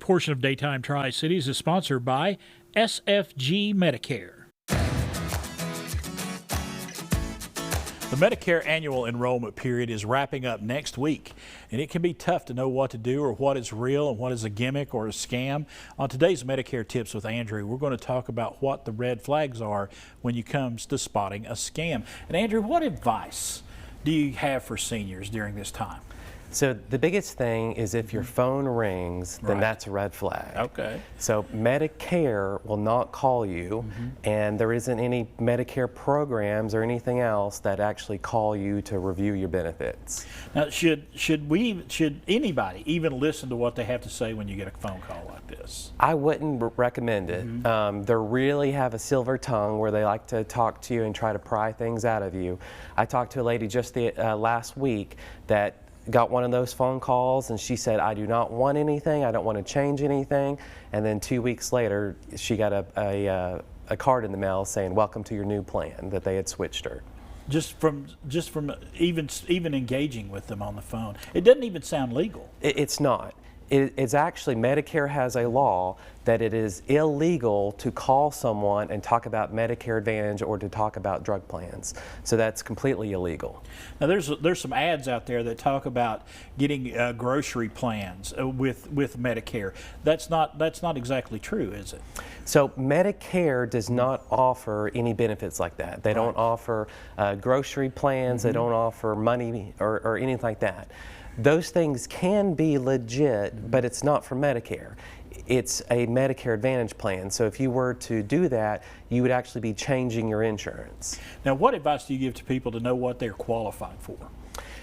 Portion of Daytime Tri-Cities is sponsored by SFG Medicare. The Medicare annual enrollment period is wrapping up next week, and it can be tough to know what to do or what is real and what is a gimmick or a scam. On today's Medicare Tips with Andrew, we're going to talk about what the red flags are when it comes to spotting a scam. And Andrew, what advice do you have for seniors during this time? So the biggest thing is if your phone rings, then that's a red flag. Okay. So Medicare will not call you, and there isn't any Medicare programs or anything else that actually call you to review your benefits. Now, should anybody even listen to what they have to say when you get a phone call like this? I wouldn't recommend it. They really have a silver tongue where they like to talk to you and try to pry things out of you. I talked to a lady just last week that got one of those phone calls, and she said, I do not want anything, I don't want to change anything, and then 2 weeks later she got a card in the mail saying welcome to your new plan, that they had switched her. Just from even engaging with them on the phone. It doesn't even sound legal. It's not. It's actually, Medicare has a law that it is illegal to call someone and talk about Medicare Advantage or to talk about drug plans. So that's completely illegal. Now there's some ads out there that talk about getting grocery plans with Medicare. That's not exactly true, is it? So Medicare does not offer any benefits like that. They don't offer grocery plans. They don't offer money or anything like that. Those things can be legit, but it's not for Medicare. It's a Medicare Advantage plan. So if you were to do that, you would actually be changing your insurance. Now, what advice do you give to people to know what they're qualified for?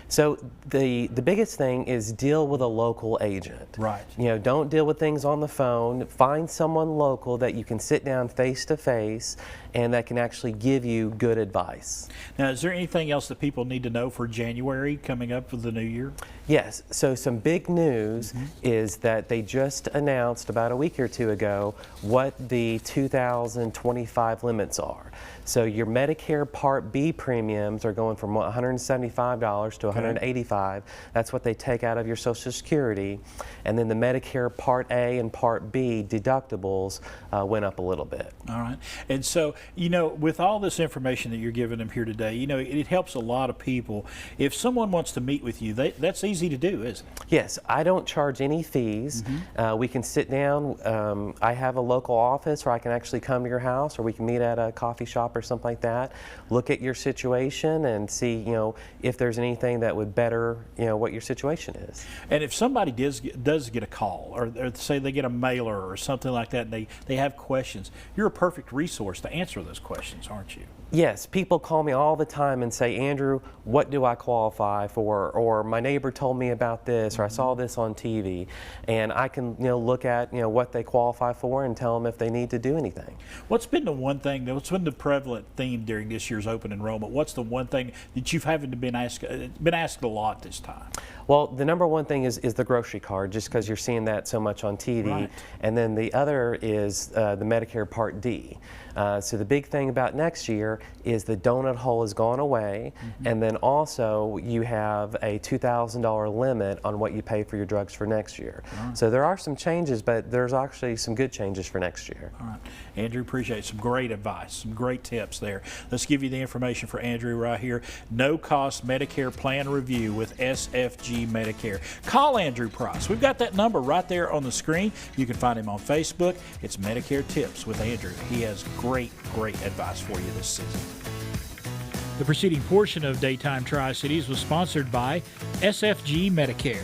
So the biggest thing is deal with a local agent. Right. You know, don't deal with things on the phone. Find someone local that you can sit down face to face and that can actually give you good advice. Now, is there anything else that people need to know for January coming up with the new year? Yes. So some big news is that they just announced about a week or two ago what the 2025 limits are. So your Medicare Part B premiums are going from $175 to $185. That's what they take out of your Social Security. And then the Medicare Part A and Part B deductibles went up a little bit. All right. And so, you know, with all this information that you're giving them here today, you know, it helps a lot of people. If someone wants to meet with you, that's easy to do, isn't it? Yes. I don't charge any fees. We can sit down. I have a local office where I can actually come to your house, or we can meet at a coffee shop or something like that, look at your situation and see, you know, if there's anything that would better, you know, what your situation is. And if somebody does get a call, or say they get a mailer or something like that, and they have questions, you're a perfect resource to answer those questions, aren't you? Yes, people call me all the time and say, Andrew, what do I qualify for? Or my neighbor told me about this, or I saw this on TV. And I can, you know, look at, you know, what they qualify for and tell them if they need to do anything. What's been the one thing, what's been the prevalent theme during this year's open enrollment? What's the one thing that you've been asked a lot this time? Well, the number one thing is the grocery card, just because you're seeing that so much on TV. Right. And then the other is the Medicare Part D. So the big thing about next year is the donut hole has gone away, and then also you have a $2,000 limit on what you pay for your drugs for next year. Right. So there are some changes, but there's actually some good changes for next year. All right. Andrew, appreciate some great advice, some great tips there. Let's give you the information for Andrew right here. No cost Medicare plan review with SFG Medicare. Call Andrew Price. We've got that number right there on the screen. You can find him on Facebook. It's Medicare Tips with Andrew. He has great advice for you this season. The preceding portion of Daytime Tri-Cities was sponsored by SFG Medicare.